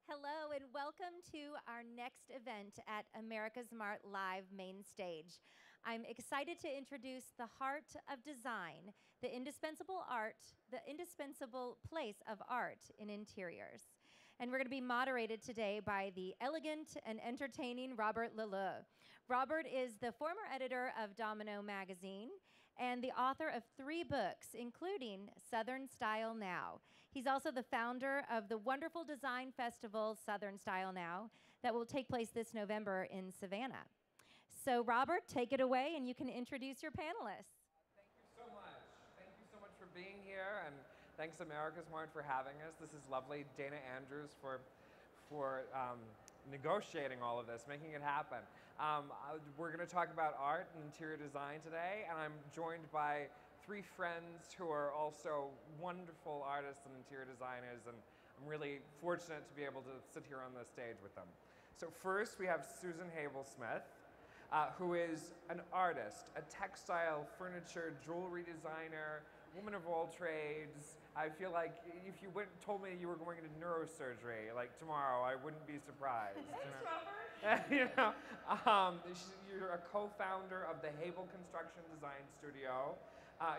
Hello and welcome to our next event at AmericasMart Live Main Stage. I'm excited to introduce the heart of design, the indispensable place of art in interiors. And we're going to be moderated today by the elegant and entertaining Robert Leleux. Robert is the former editor of Domino magazine and the author of 3 books, including Southern Style Now. He's also the founder of the wonderful design festival, Southern Style Now, that will take place this November in Savannah. So Robert, take it away and you can introduce your panelists. Thank you so much. Thank you so much for being here, and thanks AmericasMart for having us. This is lovely. Dana Andrews for negotiating all of this, making it happen. We're going to talk about art and interior design today, and I'm joined by 3 friends who are also wonderful artists and interior designers, and I'm really fortunate to be able to sit here on the stage with them. So first we have Susan Hable Smith, who is an artist, a textile, furniture, jewelry designer, woman of all trades. I feel like if you told me you were going into neurosurgery like tomorrow, I wouldn't be surprised. Thanks, Robert. You're a co-founder of the Hable Construction Design Studio.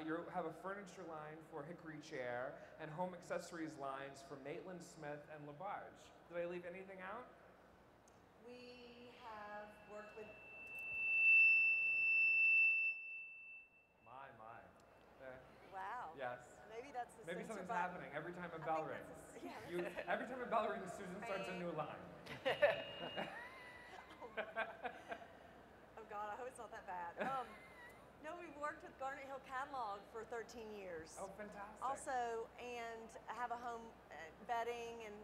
You have a furniture line for Hickory Chair and home accessories lines for Maitland Smith and LaBarge. Did I leave anything out? We have worked with... My. Wow. Yes. Maybe that's the Maybe sensor something's button. happening every time a bell rings. Every time a bell rings, Susan starts a new line. Oh God, I hope it's not that bad. No, we've worked with Garnet Hill Catalog for 13 years. Oh, fantastic. Also, and I have a home bedding and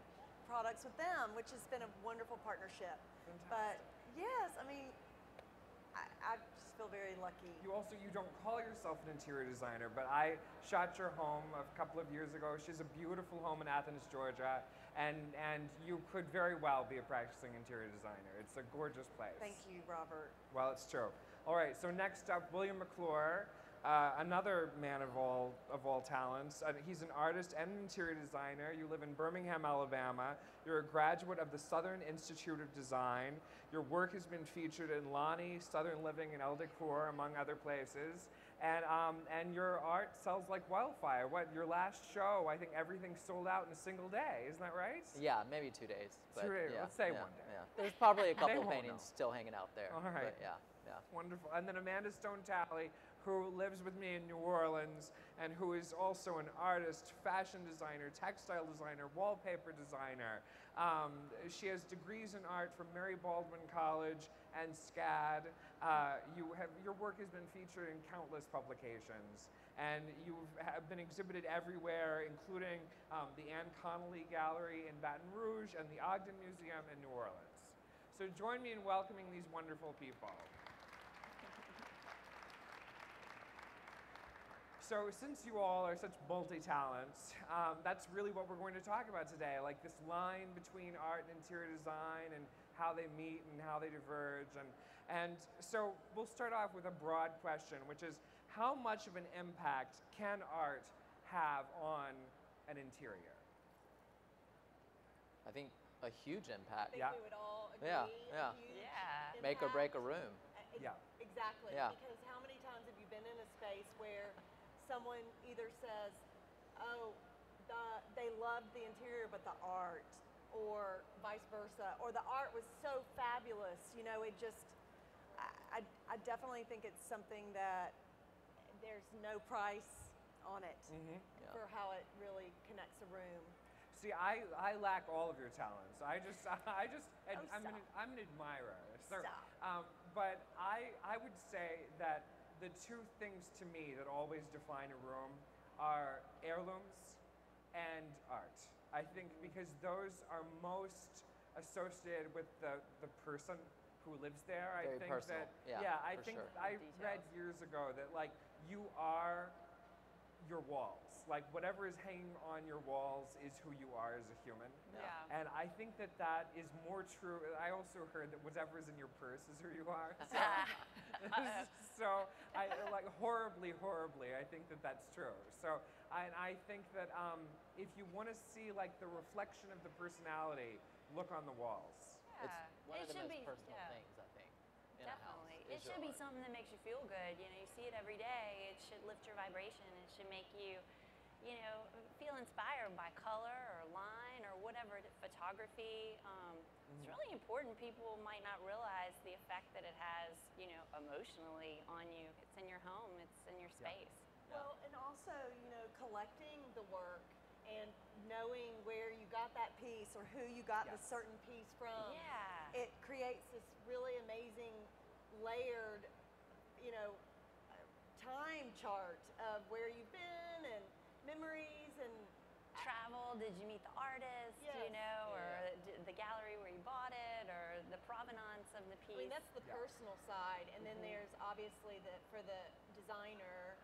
products with them, which has been a wonderful partnership. Fantastic. But yes, I mean, I just feel very lucky. You don't call yourself an interior designer, but I shot your home a couple of years ago. She's a beautiful home in Athens, Georgia, and you could very well be a practicing interior designer. It's a gorgeous place. Thank you, Robert. Well, it's true. All right, so next up, William McLure, another man of all talents. He's an artist and an interior designer. You live in Birmingham, Alabama. You're a graduate of the Southern Institute of Design. Your work has been featured in Lonnie, Southern Living, and Elle Decor, among other places. And your art sells like wildfire. Your last show, I think everything sold out in a single day. Isn't that right? Yeah, maybe 2 days. But 2 days. yeah, Let's say yeah, 1 day. Yeah. There's probably a couple won't paintings know. still hanging out there. All right. But yeah. Wonderful. And then Amanda Stone Talley, who lives with me in New Orleans and who is also an artist, fashion designer, textile designer, wallpaper designer. She has degrees in art from Mary Baldwin College and SCAD. Your work has been featured in countless publications, and you've been exhibited everywhere, including the Anne Connolly Gallery in Baton Rouge and the Ogden Museum in New Orleans. So join me in welcoming these wonderful people. So since you all are such multi-talents, that's really what we're going to talk about today, like this line between art and interior design and how they meet and how they diverge. And so we'll start off with a broad question, which is how much of an impact can art have on an interior? I think a huge impact. I think we would all agree. Yeah. Huge Make or break a room. Yeah. Exactly. Yeah. Because how many times have you been in a space where someone either says, oh, they loved the interior but the art, or vice versa, or the art was so fabulous, you know, it just, I definitely think it's something that there's no price on it for how it really connects a room. See, I lack all of your talents. I'm an admirer. So, but I would say that the 2 things to me that always define a room are heirlooms and art. I think because those are most associated with the person who lives there. Very I think personal. that I think sure. I read years ago that like you are your walls. like whatever is hanging on your walls is who you are as a human. Yeah. And I think that that is more true. I also heard that whatever is in your purse is who you are. So I like horribly, I think that that's true. So I think that if you want to see like the reflection of the personality, look on the walls. It's one of the should most be- personal yeah. things, I think, in a house. Definitely. is It your should be art. something that makes you feel good. You know, you see it every day. It should lift your vibration. It should make you, you know, feel inspired by color or line or whatever, photography. It's really important. People might not realize the effect that it has, you know, emotionally on you. It's in your home. It's in your space. Well, and also, you know, collecting the work and knowing where you got that piece or who you got the Yes. certain piece from. Yeah. It creates this really amazing layered, you know, time chart of where you've been and memories and Travel, did you meet the artist, you Yes. know, or Yeah. the gallery where you bought it, or the provenance of the piece? I mean, that's the Yeah. personal side, and then there's obviously for the designer,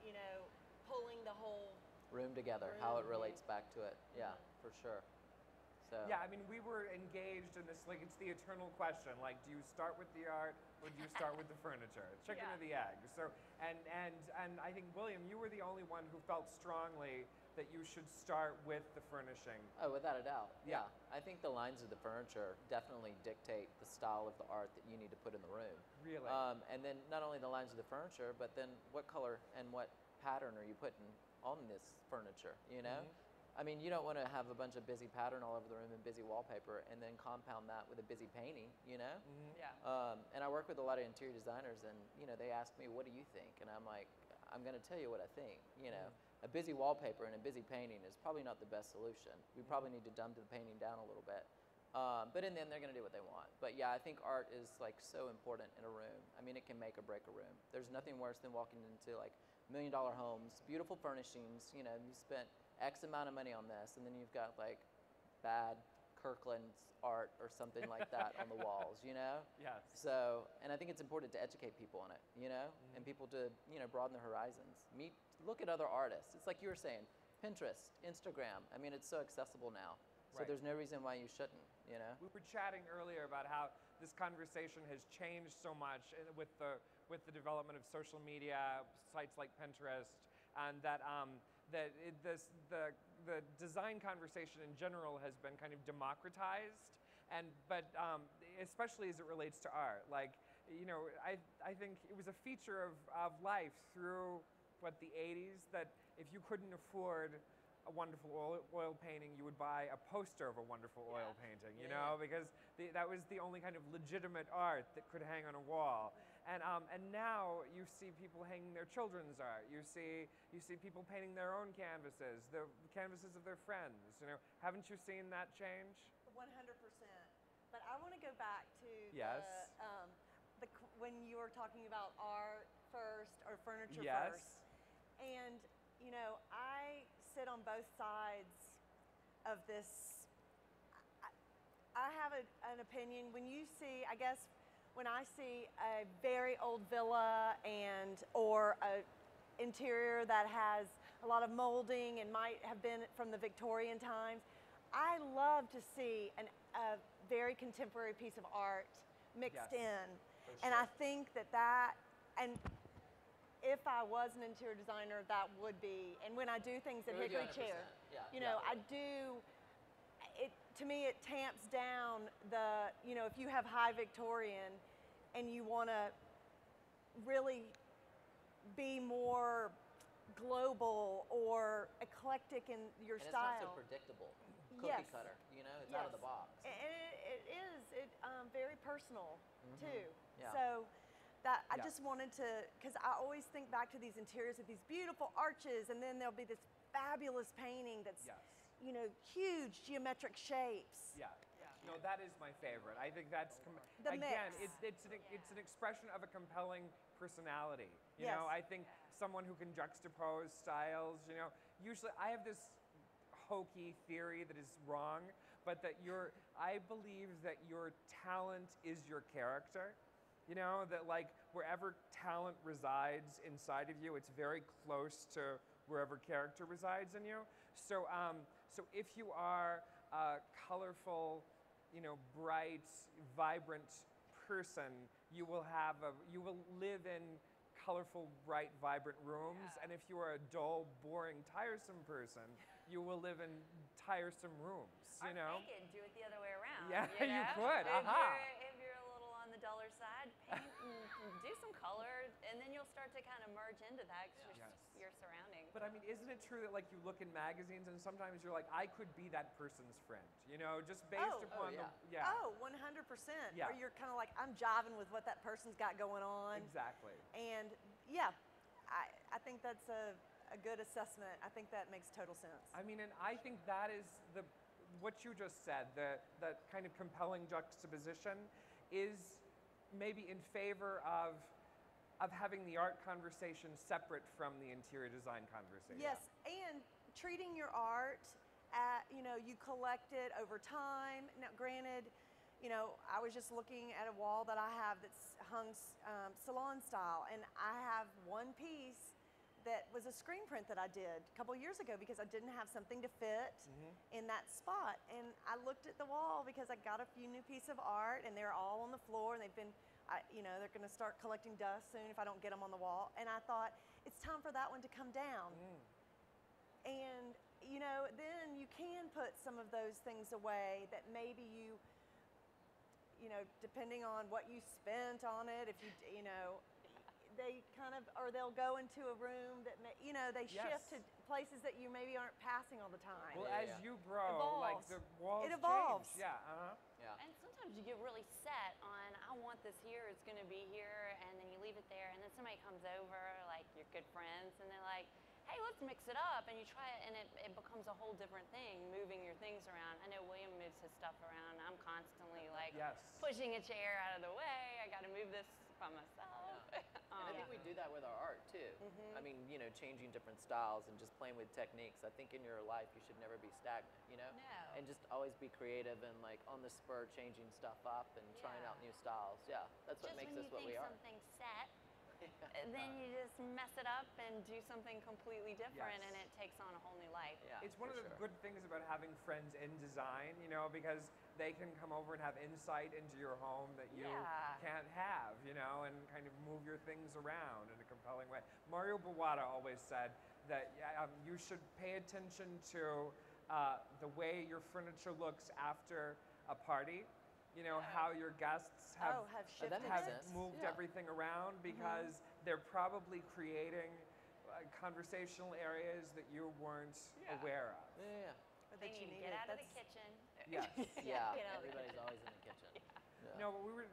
you know, pulling the whole. Room together, how it Room. relates back to it. Yeah, for sure. So Yeah, I mean, we were engaged in this, like, it's the eternal question, like, do you start with the art or do you start with the furniture? Chicken Yeah. or the egg? So, and I think, William, you were the only one who felt strongly that you should start with the furnishing. Oh, without a doubt. Yeah. Yeah. I think the lines of the furniture definitely dictate the style of the art that you need to put in the room. Really? And then not only the lines of the furniture, but then what color and what pattern are you putting on this furniture, you know? I mean, you don't want to have a bunch of busy pattern all over the room and busy wallpaper and then compound that with a busy painting, you know? Yeah. And I work with a lot of interior designers and, you know, they ask me, what do you think? And I'm like, I'm going to tell you what I think, you know? A busy wallpaper and a busy painting is probably not the best solution. We probably need to dumb the painting down a little bit. But in the end, they're going to do what they want. But yeah, I think art is like so important in a room. I mean, it can make or break a room. There's nothing worse than walking into like $1 million homes, beautiful furnishings, you know, you spent X amount of money on this, and then you've got like bad Kirkland's art or something like that on the walls, you know? Yes. So, and I think it's important to educate people on it, you know, and people to, you know, broaden their horizons. Look at other artists. It's like you were saying, Pinterest, Instagram. I mean, it's so accessible now. So Right. there's no reason why you shouldn't, you know? We were chatting earlier about how this conversation has changed so much with the development of social media, sites like Pinterest, and that the design conversation in general has been kind of democratized, but especially as it relates to art. Like, you know, I think it was a feature of life through the 80s that if you couldn't afford a wonderful oil painting, you would buy a poster of a wonderful oil painting, you know, because that was the only kind of legitimate art that could hang on a wall. And now you see people hanging their children's art. You see people painting their own canvases, the canvases of their friends. You know, haven't you seen that change? 100%. But I want to go back to Yes. when you were talking about art first or furniture Yes. first. And, you know, I sit on both sides of this. I have an opinion. When you see, I guess, when I see a very old villa or a interior that has a lot of molding and might have been from the Victorian times, I love to see a very contemporary piece of art mixed Yes. in. For And I sure. think and if I was an interior designer, that would be, and when I do things at It would be Hickory 100%. Chair, Yeah, you know, yeah. I do, to me it tamps down you know, if you have high Victorian and you want to really be more global or eclectic in your And style. it's not so predictable. Cookie Yes. cutter, you know, it's out of the Yes. box. And it is very personal too. Yeah. So that I Yeah. just wanted to, because I always think back to these interiors with these beautiful arches, and then there'll be this fabulous painting that's, Yes. you know, huge geometric shapes. Yeah. No, that is my favorite. I think that's The again, mix. it's an expression of a compelling personality. You Yes. know, I think someone who can juxtapose styles. You know, usually I have this hokey theory that is wrong, but that I believe that your talent is your character. You know, that like wherever talent resides inside of you, it's very close to wherever character resides in you. So, so if you are a colorful, bright, vibrant person, you will live in colorful, bright, vibrant rooms. And if you are a dull, boring, tiresome person, you will live in tiresome rooms. Or fake it and do it the other way around. Yeah, you know? you could. If you're a little on the duller side, paint and do some color, and then you'll start to kind of merge into that because your surroundings. But I mean, isn't it true that like you look in magazines and sometimes you're like, I could be that person's friend, just based upon the 100%. Yeah. Or you're kind of like, I'm jiving with what that person's got going on. Exactly. And yeah, I think that's a good assessment. I think that makes total sense. I mean, and I think that is what you just said, the kind of compelling juxtaposition is maybe in favor of having the art conversation separate from the interior design conversation. Yes, and treating your art, you collect it over time. Now, granted, I was just looking at a wall that I have that's hung salon style, and I have one piece that was a screen print that I did a couple years ago because I didn't have something to fit in that spot. And I looked at the wall because I got a few new pieces of art, and they're all on the floor, and they've been, they're going to start collecting dust soon if I don't get them on the wall. And I thought, it's time for that one to come down. And, then you can put some of those things away that maybe you depending on what you spent on it, if they kind of, or they'll go into a room that, they shift to places that you maybe aren't passing all the time. Well, as you grow, like the walls It evolves. change. Yeah, And sometimes you get really set on, I want this here, it's going to be here, and then you leave it there, and then somebody comes over, like your good friends, and they're like, hey, let's mix it up, and you try it, and it becomes a whole different thing, moving your things around. I know William moves his stuff around. I'm constantly like pushing a chair out of the way. I got to move this by myself. And I think we do that with our art too. I mean, changing different styles and just playing with techniques. I think in your life you should never be stagnant, No. And just always be creative and like on the spur changing stuff up and trying out new styles. Yeah, that's what makes us what we are. Just when you think something's set, then you just mess it up and do something completely different, and it takes on a whole new life. Yeah, it's one of the good things about having friends in design, because they can come over and have insight into your home that you can't have, and kind of move your things around in a compelling way. Mario Bawada always said that you should pay attention to the way your furniture looks after a party. How your guests have moved everything around because they're probably creating conversational areas that you weren't aware of. But they need to get out of the kitchen. Yes. Everybody's always in the kitchen. No, but we were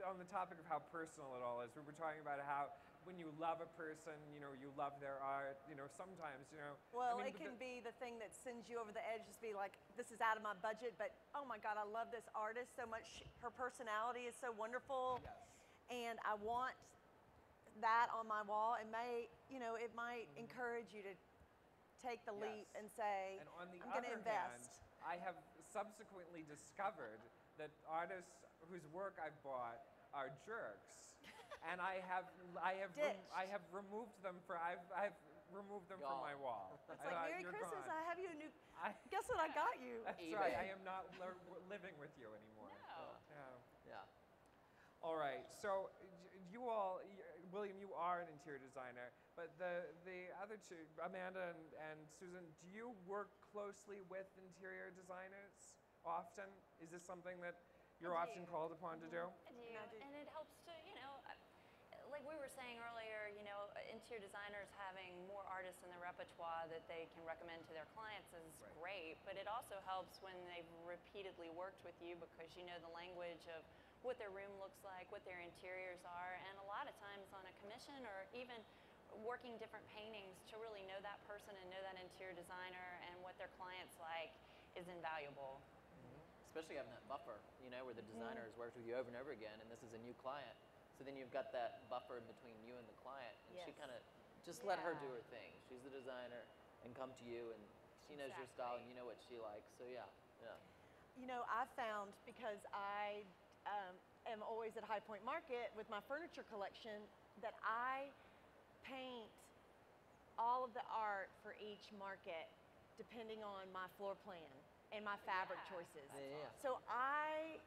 on the topic of how personal it all is. We were talking about how when you love a person, you love their art. Sometimes, Well, it can be the thing that sends you over the edge. Just be like, this is out of my budget, but oh my God, I love this artist so much. Her personality is so wonderful, and I want that on my wall. It may, it might encourage you to take the leap and say, and on the I'm going to invest. I have subsequently discovered that artists whose work I've bought are jerks. And I have removed them I've removed them from my wall. It's like, Merry Christmas, gone. I have you a new, guess what I got you? That's right, I am not living with you anymore. Yeah. All right, so you all, William, you are an interior designer, but the other two, Amanda and Susan, do you work closely with interior designers often? Is this something that you're often called upon to do? I do, and it helps to, like we were saying earlier, interior designers having more artists in their repertoire that they can recommend to their clients is great, but it also helps when they've repeatedly worked with you because you know the language of what their room looks like, what their interiors are, and a lot of times on a commission or even working different paintings to really know that person and know that interior designer and what their clients like is invaluable. Especially having that buffer, where the designer has worked with you over and over again, and this is a new client. So then you've got that buffer between you and the client, and she kind of just let her do her thing. She's the designer, and come to you, and she knows your style, and you know what she likes. So yeah. I found, because I am always at High Point Market with my furniture collection, that I paint all of the art for each market depending on my floor plan and my fabric choices. So I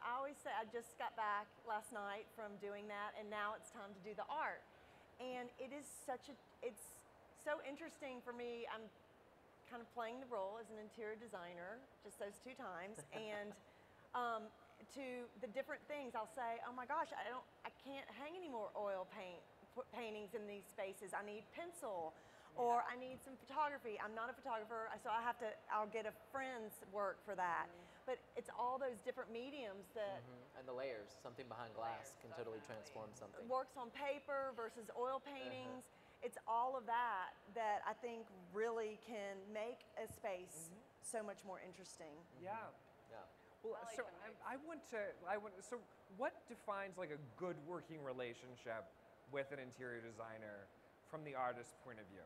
always say, I just got back last night from doing that, and now it's time to do the art. And it is it's so interesting for me. I'm kind of playing the role as an interior designer, just those 2 times, and to the different things. I'll say, oh my gosh, I can't hang any more oil paintings in these spaces. I need pencil, or I need some photography. I'm not a photographer, so I'll get a friend's work for that. But it's all those different mediums that and the layers, something behind glass can totally transform something. Works on paper versus oil paintings. It's all of that I think really can make a space so much more interesting. Yeah. Well, so so what defines like a good working relationship with an interior designer from the artist's point of view?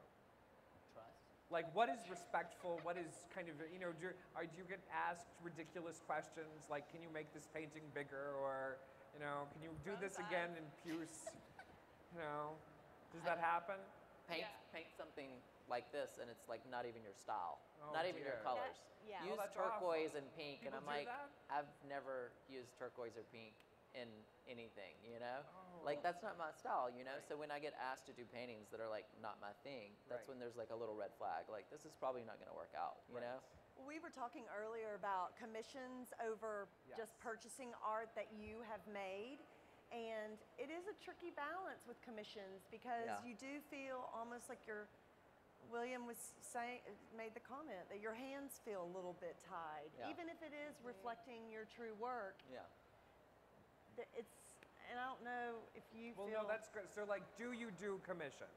Trust. Like, what is respectful? What is kind of, you know, do you get asked ridiculous questions like, can you make this painting bigger, or, you know, can you do this again in puce? You know, does that happen? Paint something like this, and it's like not even your style, not even your dear. colors. Yeah. Use that's turquoise awful. and pink, People and I'm do like, that? I've never used turquoise or pink in anything, you know? Oh. Like, that's not my style, you know? So when I get asked to do paintings that are like not my thing, that's Right. when there's like a little red flag. Like, this is probably not gonna work out, you know? We were talking earlier about commissions over just Yes. purchasing art that you have made. And it is a tricky balance with commissions because you do feel almost like William was made the comment that your hands feel a little bit tied. Yeah. Even if it is reflecting your true work, Yeah. and I don't know if you Well, feel. no, that's good. So, like, do you do commissions?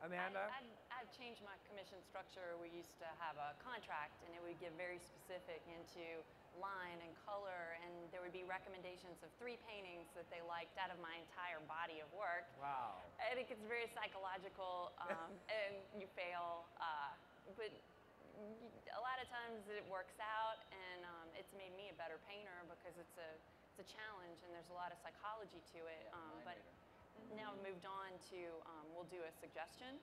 Amanda? I've changed my commission structure. We used to have a contract, and it would get very specific into line and color, and there would be recommendations of 3 paintings that they liked out of my entire body of work. Wow. And it gets very psychological, and you fail. But a lot of times it works out, and it's made me a better painter because it's a challenge, and there's a lot of psychology to it. But now I've moved on to we'll do a suggestion,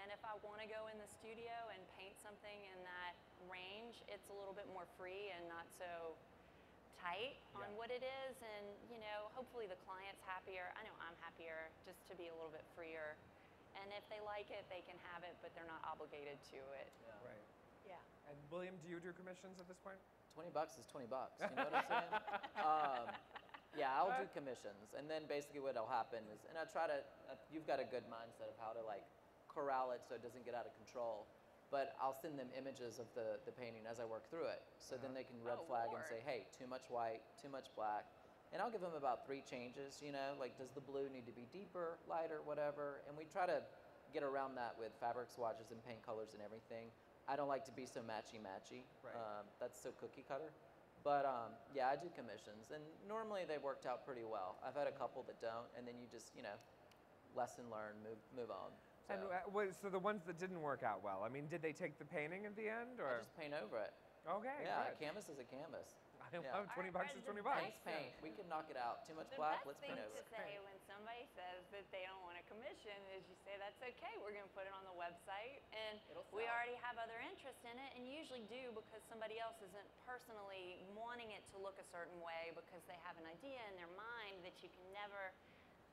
and if I want to go in the studio and paint something in that range, it's a little bit more free and not so tight on what it is, and you know, hopefully the client's happier. I know I'm happier just to be a little bit freer, and if they like it, they can have it, but they're not obligated to it. Right. Yeah. And William, do you do commissions at this point? $20 is $20. You know what I'm saying? Yeah, I'll do commissions, and then basically what'll happen is, and I try to, you've got a good mindset of how to like corral it so it doesn't get out of control, but I'll send them images of the painting as I work through it, so then they can red flag and say, hey, too much white, too much black, and I'll give them about 3 changes, you know, like does the blue need to be deeper, lighter, whatever, and we try to get around that with fabric swatches and paint colors and everything. I don't like to be so matchy-matchy. Right. That's so cookie cutter. But yeah, I do commissions, and normally they've worked out pretty well. I've had a couple that don't, and then you just, you know, lesson learned, move on. So, And so the ones that didn't work out well, I mean, did they take the painting at the end, or? I just paint over it. Okay, Yeah, a good. canvas is a canvas. I love $20 is $20. Paint's paint. We can knock it out. Too much The black, best let's thing paint to over it. say when somebody says that they don't want a commission is you say, that's okay, we're going to put it on the website, and It'll we sell. already have other interest in it, and you usually do because somebody else isn't personally wanting it to look a certain way because they have an idea in their mind that you can never,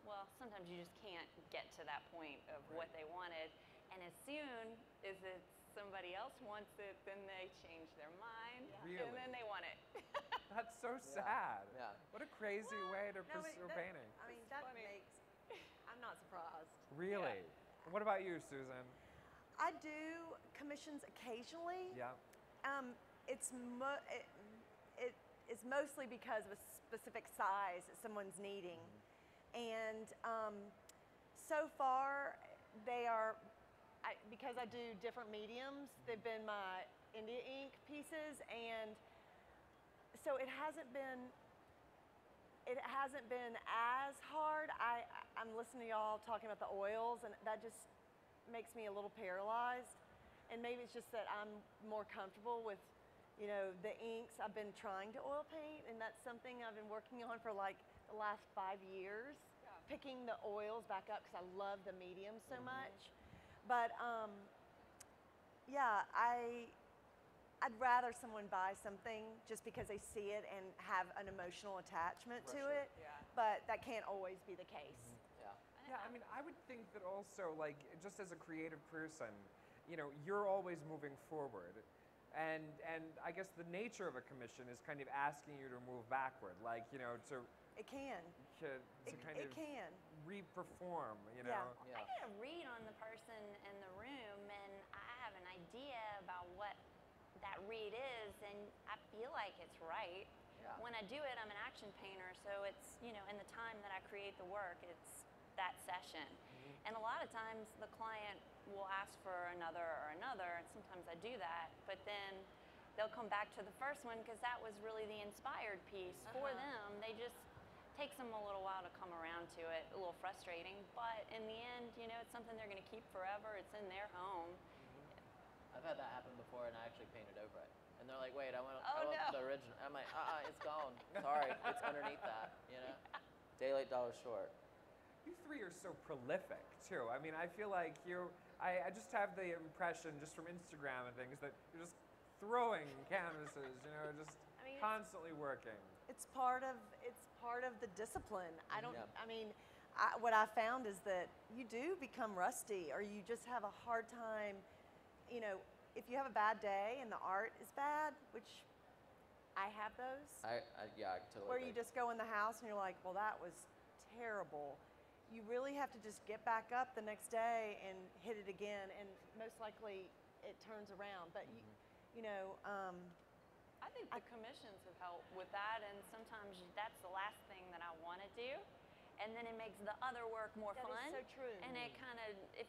well, sometimes you just can't get to that point of what they wanted, and as soon as somebody else wants it, then they change their mind, Really? and then they want it. That's so sad. Yeah. What a crazy way to No, but pursue that- painting. I mean, that makes. I'm not surprised. Really? What about you, Susan? I do commissions occasionally. Yeah. It's it is mostly because of a specific size that someone's needing, and so far they are. Because I do different mediums, they've been my India ink pieces, and so it hasn't been as hard. I'm listening to y'all talking about the oils, and that just makes me a little paralyzed. And maybe it's just that I'm more comfortable with, you know, the inks. I've been trying to oil paint, and that's something I've been working on for like the last 5 years. picking the oils back up because I love the medium so much. But yeah, I'd rather someone buy something just because they see it and have an emotional attachment to sure. it. Yeah. But that can't always be the case. Yeah. Yeah, I mean, I would think that also, like, just as a creative person, you know, you're always moving forward. And I guess the nature of a commission is kind of asking you to move backward, like, you know, to It can. kind It of can. re-perform, you Yeah. know? Yeah. I get a read on the person in the room, and I have an idea about what that read is, and I feel like it's right. Yeah. When I do it, I'm an action painter, so it's, you know, in the time that I create the work, it's that session. And a lot of times the client will ask for another, and sometimes I do that, but then they'll come back to the first one because that was really the inspired piece for them. They just takes them a little while to come around to it, a little frustrating, but in the end, you know, it's something they're going to keep forever. It's in their home. I've had that happen before, and I actually painted over it. And they're like, "Wait, I want no. the original." I'm like, it's gone. Sorry, it's underneath that. You know, day late, dollar short. You three are so prolific too. I mean, I feel like I just have the impression, just from Instagram and things, that you're just throwing canvases, you know, just constantly working. It's part of the discipline. I don't. Yeah. I mean, what I found is that you do become rusty, or you just have a hard time. You know, if you have a bad day and the art is bad, which I have those, Yeah, I totally. where agree. you just go in the house and you're like, well, that was terrible. You really have to just get back up the next day and hit it again, and most likely it turns around. But you know. I think the commissions have helped with that, and sometimes that's the last thing that I want to do, and then it makes the other work more That is fun. so true. And it kind of, if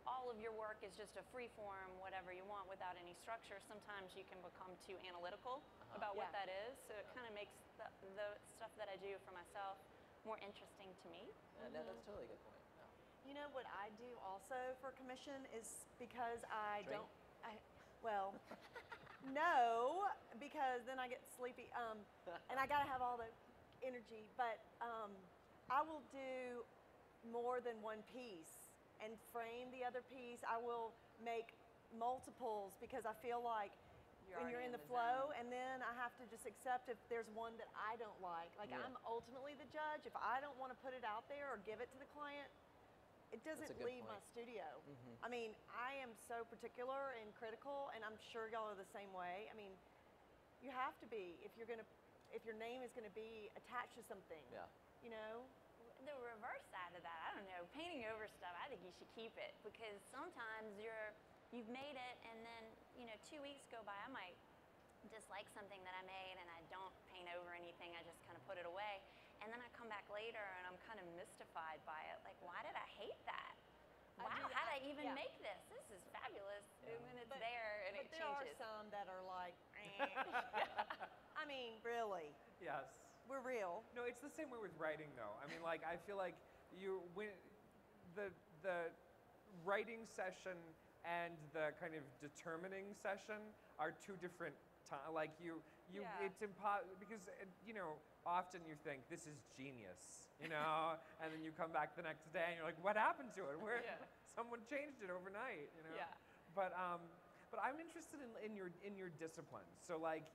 all of your work is just a free form, whatever you want, without any structure, sometimes you can become too analytical about what Yeah. that is. So it kind of makes the stuff that I do for myself more interesting to me. Yeah, that's totally a good point. Yeah. You know what I do also for commission is because I Drink? don't. Well, no, because then I get sleepy. And I gotta have all the energy. But I will do more than one piece and frame the other piece. I will make multiples because I feel like when you're in the flow, and then I have to just accept if there's one that I don't like. Like, Yeah. I'm ultimately the judge. If I don't want to put it out there or give it to the client, it doesn't a good leave my point. studio. I mean, I am so particular and critical, and I'm sure y'all are the same way. I mean, you have to be if your name is gonna be attached to something. Yeah. You know. The reverse side of that, I don't know, painting over stuff, I think you should keep it, because sometimes you've made it, and then, you know, 2 weeks go by, I might dislike something that I made, and I don't paint over anything, I just kind of put it away, and then I come back later and I'm kind of mystified by it, like, why did I hate that? Wow, how did I even make this? This is fabulous. And then it's there and it But there are changes. some that are like, I mean, really, Yes. we're real. No, it's the same way with writing, though. I mean, like, I feel like the writing session and the kind of determining session are two different times. Like, it's impossible because you know, often you think this is genius, you know, and then you come back the next day and you're like, what happened to it? Where someone changed it overnight, you know? Yeah. But I'm interested in your disciplines. So like,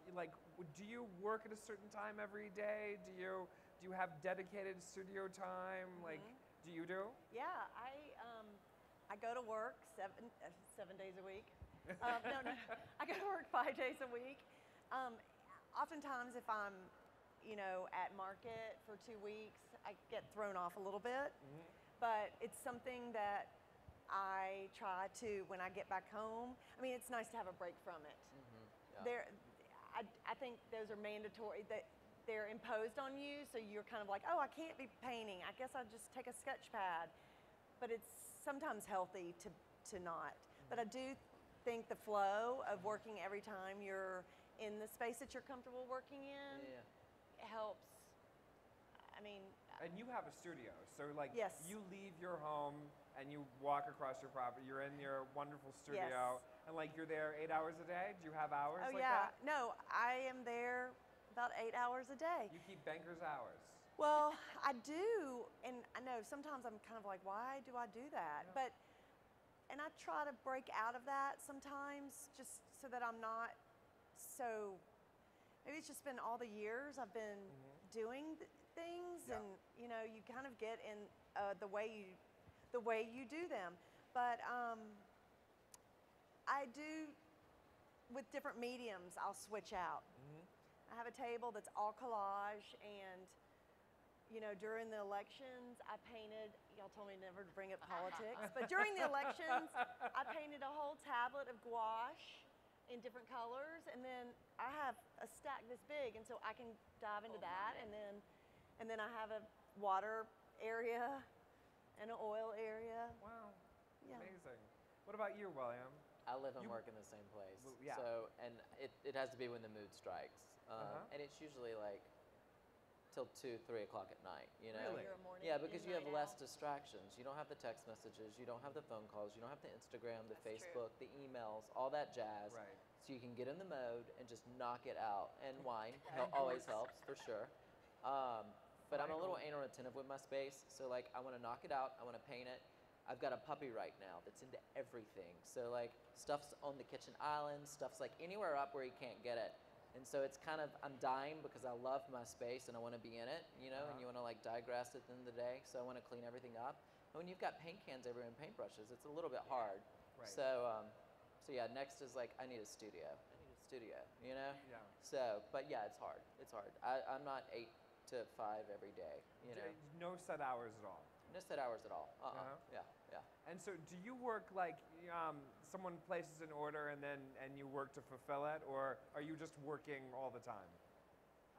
do you work at a certain time every day? Do you have dedicated studio time? Like, do you do? Yeah, I go to work 7 days a week. No, I go to work 5 days a week. Oftentimes, if I'm, you know, at market for 2 weeks, I get thrown off a little bit. But it's something that I try to, when I get back home, I mean, it's nice to have a break from it. Yeah. I think those are mandatory, that they're imposed on you, so you're kind of like, oh, I can't be painting. I guess I'll just take a sketch pad. But it's sometimes healthy to not. But I do think the flow of working every time you're in the space that you're comfortable working in helps. I mean, And you have a studio, so like, Yes. you leave your home and you walk across your property. You're in your wonderful studio, and like, you're there 8 hours a day. Do you have hours oh like yeah, that? no, I am there about 8 hours a day. You keep banker's hours. Well, I do, and I know sometimes I'm kind of like, why do I do that? Yeah. And I try to break out of that sometimes, just so that I'm not so. Maybe it's just been all the years I've been doing things, Yeah. and you know, you kind of get in the way you do them. But I do with different mediums. I'll switch out. I have a table that's all collage, and you know, during the elections, I painted. Y'all told me never to bring up politics, but during the elections, I painted a whole tablet of gouache in different colors, and then I have a stack this big, and so I can dive into that, and then I have a water area and an oil area. Wow. Yeah. Amazing. What about you, William? I live and You- work in the same place. Well, yeah. So, and it has to be when the mood strikes. And it's usually like till 2, 3 o'clock at night, you know? Really? You're a morning Yeah, because you have night less owl. distractions. You don't have the text messages, you don't have the phone calls, you don't have the Instagram, the That's true. Facebook, the emails, all that jazz. Right. So you can get in the mode and just knock it out. And wine And always groups. helps, for sure. But I'm a little anal retentive with my space, so like I want to knock it out, I want to paint it. I've got a puppy right now that's into everything. So like stuff's on the kitchen island, stuff's like anywhere up where he can't get it. And so it's kind of, I'm dying because I love my space and I want to be in it, you know, and you want to like digress at the end of the day. So I want to clean everything up. And when you've got paint cans everywhere and paintbrushes, it's a little bit hard. Right. So yeah, next is like, I need a studio. You know? Yeah. So, but yeah, it's hard. It's hard. I'm not 8 to 5 every day, you know? No set hours at all. No set hours at all. Uh-huh. Yeah. And so, do you work like someone places an order and you work to fulfill it, or are you just working all the time?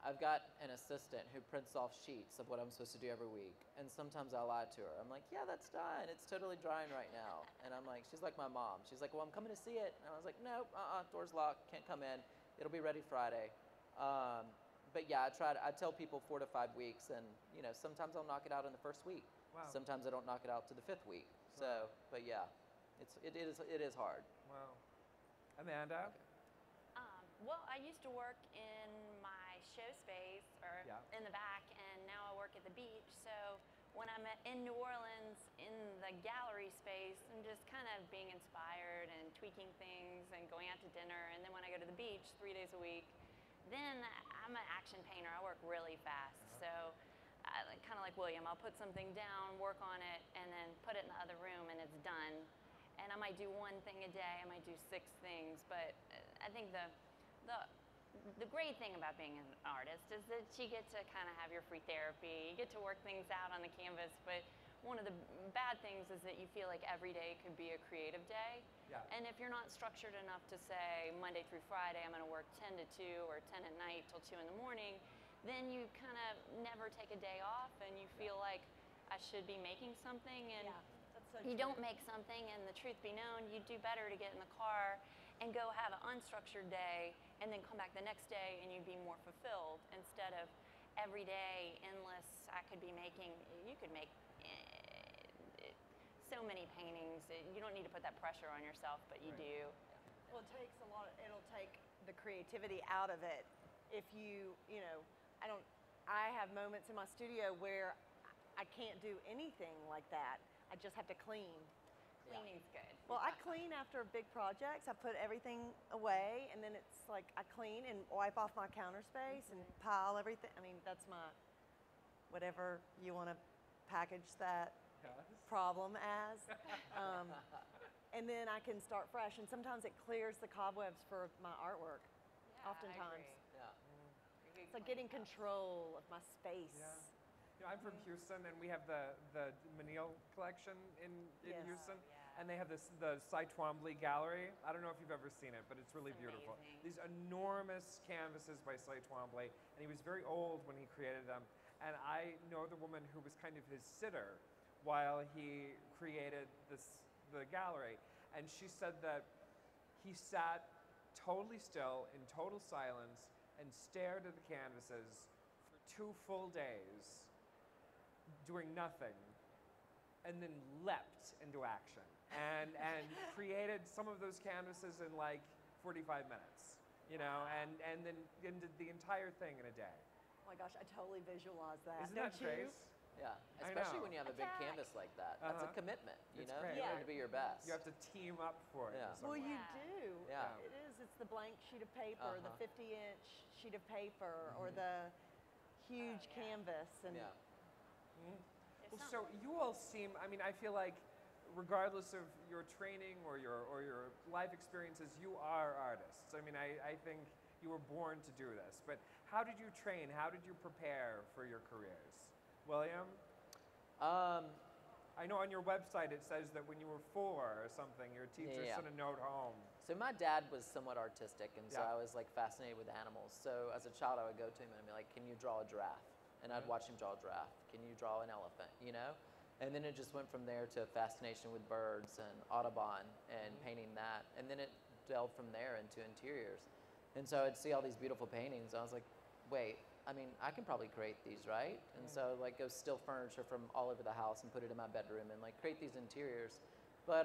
I've got an assistant who prints off sheets of what I'm supposed to do every week, and sometimes I lie to her. I'm like, yeah, that's done. It's totally drying right now. And I'm like, she's like my mom. She's like, well, I'm coming to see it. And I was like, nope, door's locked, can't come in. It'll be ready Friday. But yeah, I tell people 4 to 5 weeks, and you know, sometimes I'll knock it out in the first week. Wow. Sometimes I don't knock it out to the 5th week. So, but yeah, it is hard. Wow. Amanda? Well, I used to work in my show space or Yeah. in the back, and now I work at the beach. So when I'm in New Orleans in the gallery space, I'm just kind of being inspired and tweaking things and going out to dinner. And then when I go to the beach 3 days a week, then I'm an action painter. I work really fast. So kind of like William, I'll put something down, work on it, and then put it in the other room, and it's done. And I might do one thing a day, I might do 6 things, but I think the great thing about being an artist is that you get to kind of have your free therapy, you get to work things out on the canvas, but one of the bad things is that you feel like every day could be a creative day. Yeah. And if you're not structured enough to say Monday through Friday, I'm going to work 10 to 2 or 10 at night till 2 in the morning, then you kind of never take a day off, and you feel like I should be making something, and That's so you true. don't make something, and the truth be known, you do better to get in the car and go have an unstructured day and then come back the next day and you'd be more fulfilled instead of every day endless. I could be making, you could make so many paintings. You don't need to put that pressure on yourself, but you Right. do. Well, it takes a lot. It'll take the creativity out of it. If you know, I have moments in my studio where I can't do anything like that. I just have to clean. Cleaning's good. Well, I clean after big projects. I put everything away, and then it's like I clean and wipe off my counter space and pile everything. I mean, that's my whatever you want to package that Yes. problem as. And then I can start fresh. And sometimes it clears the cobwebs for my artwork. Yeah, Oftentimes. Yeah. It's like getting control of my space. Yeah. You know, I'm from Houston, and we have the Menil collection in Yes. Houston, Oh, yeah. and they have the Cy Twombly gallery. I don't know if you've ever seen it, but it's really It's beautiful. amazing. These enormous canvases by Cy Twombly, and he was very old when he created them. And I know the woman who was kind of his sitter while he created the gallery, and she said that he sat totally still in total silence and stared at the canvases for 2 full days, doing nothing, and then leapt into action and created some of those canvases in like 45 minutes, you know, and then did the entire thing in a day. Oh my gosh, I totally visualize that. Isn't that Don't you? Grace? Yeah, I especially know. when you have a big Attack. canvas like that. That's a Uh-huh. commitment, you It's know? great. You Yeah. have to be your best. You have to team up for it. Yeah. in some Well, way. you Yeah. do. Yeah. It is. It's the blank sheet of paper, the Uh-huh. 50-inch sheet of paper, or the huge yeah. canvas. And Yeah. It's Well, not- so you all seem, I mean, I feel like regardless of your training or your life experiences, you are artists. I mean, I think you were born to do this. But how did you train? How did you prepare for your careers? William? I know on your website it says that when you were 4 or something, your teacher Yeah. sent a note home. So my dad was somewhat artistic, and so Yeah. I was like fascinated with animals. So as a child, I would go to him and I'd be like, "Can you draw a giraffe?" And I'd watch him draw a giraffe. "Can you draw an elephant?" You know? And then it just went from there to a fascination with birds and Audubon and painting that. And then it delved from there into interiors. And so I'd see all these beautiful paintings. I was like, wait, I mean, I can probably create these, right? And so like go steal furniture from all over the house and put it in my bedroom and like create these interiors. But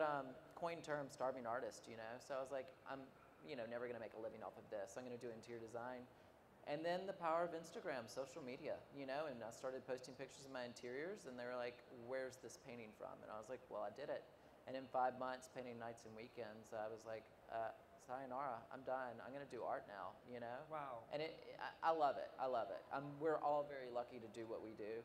coined term starving artist, you know? So I was like, I'm, you know, never gonna make a living off of this. I'm gonna do interior design. And then the power of Instagram, social media, you know, and I started posting pictures of my interiors and they were like, "Where's this painting from?" And I was like, "Well, I did it." And in 5 months, painting nights and weekends, I was like, sayonara, I'm done. I'm gonna do art now, you know? Wow. And I love it, I love it. We're all very lucky to do what we do.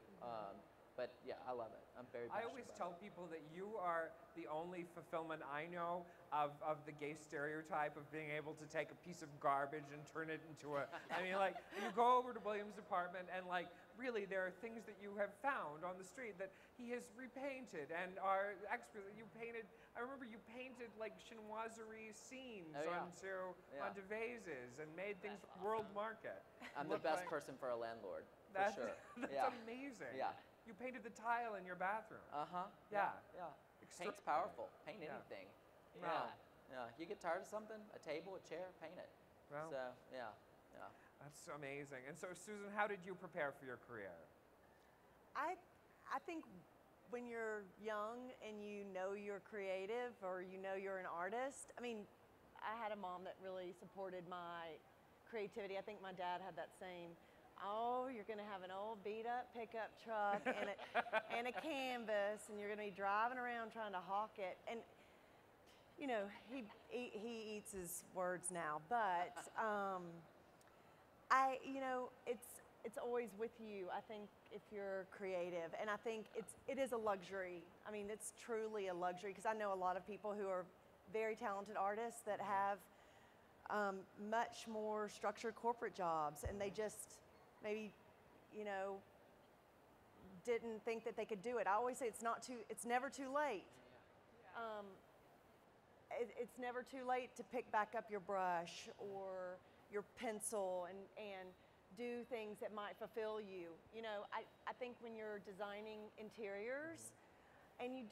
But yeah, I love it. I'm very I passionate always about tell people that you are the only fulfillment I know of the gay stereotype of being able to take a piece of garbage and turn it into a, I mean, like, you go over to William's apartment and, like, really there are things that you have found on the street that he has repainted and are experts. You painted, I remember you painted, like, chinoiserie scenes Oh, yeah. onto vases and made things That's world awesome. market. I'm the Look best like- person for a landlord, for That's, sure. that's Yeah. amazing. Yeah. You painted the tile in your bathroom. Uh-huh. Yeah. Yeah. Extra- Paint's powerful. Paint Yeah. anything. Wow. Yeah. You get tired of something, a table, a chair, paint it. Well, So, yeah. that's amazing. And so, Susan, how did you prepare for your career? I think when you're young and you know you're creative or you know you're an artist, I mean, I had a mom that really supported my creativity. I think my dad had that same, "Oh, you're going to have an old beat up pickup truck and a canvas and you're going to be driving around trying to hawk it." And you know, he eats his words now, but you know, it's always with you, I think, if you're creative. And I think it is a luxury. I mean, it's truly a luxury because I know a lot of people who are very talented artists that have much more structured corporate jobs, and they just maybe, you know, didn't think that they could do it. I always say it's never too late. It's never too late to pick back up your brush or your pencil and do things that might fulfill you. You know, I think when you're designing interiors, and you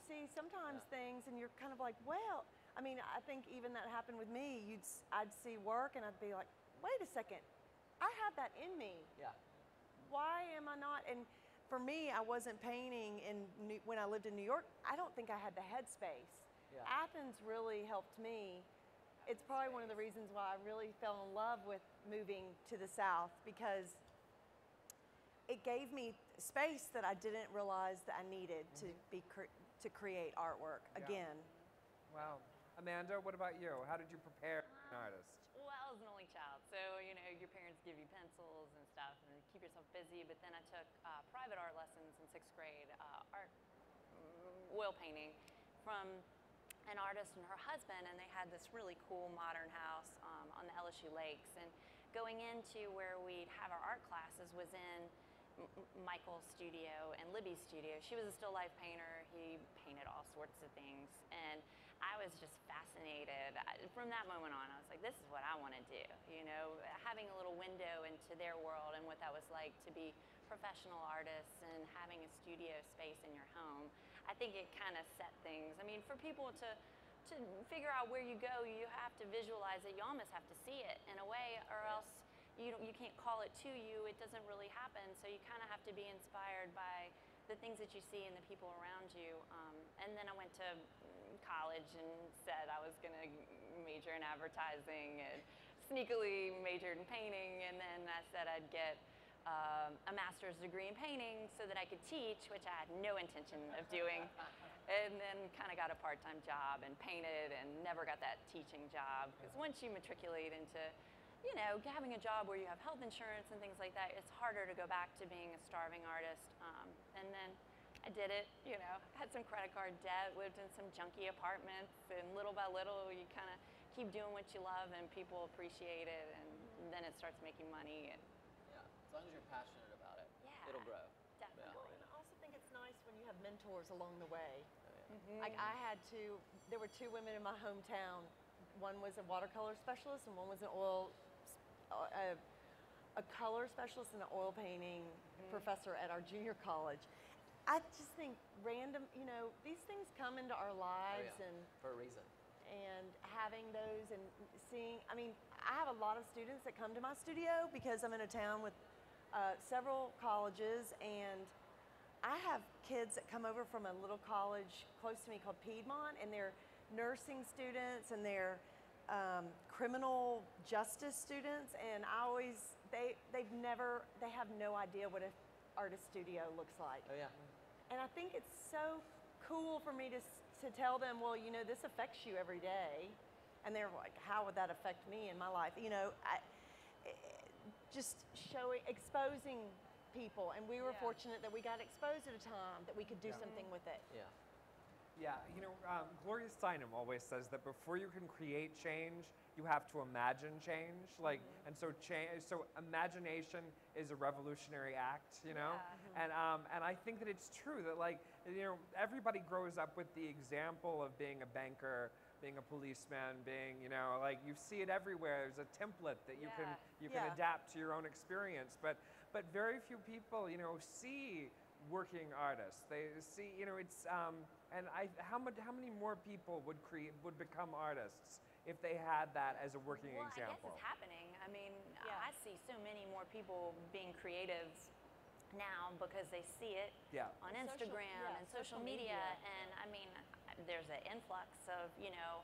see sometimes things and you're kind of like, well, I mean, I think even that happened with me. I'd see work and I'd be like, wait a second, I have that in me. Yeah. Why am I not? And for me, I wasn't painting when I lived in New York. I don't think I had the headspace. Yeah. Athens really helped me. It's probably one of the reasons why I really fell in love with moving to the South, because it gave me space that I didn't realize that I needed to create artwork again. Wow. Amanda, what about you? How did you prepare as an artist? Well, I was an only child, so you know your parents give you pencils and stuff and keep yourself busy. But then I took private art lessons in 6th grade, oil painting, from an artist and her husband, and they had this really cool modern house on the LSU lakes. And going into where we'd have our art classes was in Michael's studio and Libby's studio. She was a still life painter. He painted all sorts of things, and I was just fascinated. From that moment on, I was like, this is what I want to do. You know, having a little window into their world and what that was like to be professional artists and having a studio space in your home. I think it kind of set things. I mean, for people to figure out where you go, you have to visualize it. You almost have to see it in a way, or else you can't call it to you. It doesn't really happen. So you kind of have to be inspired by the things that you see and the people around you. And then I went to college and said I was going to major in advertising and sneakily majored in painting. And then I said I'd get a master's degree in painting so that I could teach, which I had no intention of doing. And then kind of got a part-time job and painted and never got that teaching job. Because once you matriculate into, you know, having a job where you have health insurance and things like that, it's harder to go back to being a starving artist. And then I did it, you know, had some credit card debt, lived in some junky apartments, and little by little you kind of keep doing what you love and people appreciate it, and then it starts making money. And Yeah, as long as you're passionate about it, Yeah. it'll grow. definitely. And I also think it's nice when you have mentors along the way. Mhm. Like there were two women in my hometown. One was a watercolor specialist and one was a color specialist and an oil painting professor at our junior college. I just think you know, these things come into our lives Oh, yeah. and For a reason. having those and seeing, I mean, I have a lot of students that come to my studio because I'm in a town with several colleges, and I have kids that come over from a little college close to me called Piedmont, and they're nursing students and they're criminal justice students, and they have no idea what an artist studio looks like. Oh yeah. And I think it's so cool for me to tell them, well, you know, this affects you every day. And they're like, how would that affect me in my life? You know, just exposing people. And we were fortunate that we got exposed at a time that we could do something with it. Yeah. Yeah, you know, Gloria Steinem always says that before you can create change, you have to imagine change. Like, and so imagination is a revolutionary act, you know. And I think that it's true that, like, you know, everybody grows up with the example of being a banker, being a policeman, being, you know, like, you see it everywhere. There's a template that you can adapt to your own experience, but very few people, you know, see working artists. They see, you know, it's and how many more people would become artists if they had that as a working Well, example? I guess it's happening. I mean, I see so many more people being creatives now because they see it on Instagram and social media. And I mean, there's an influx of, you know,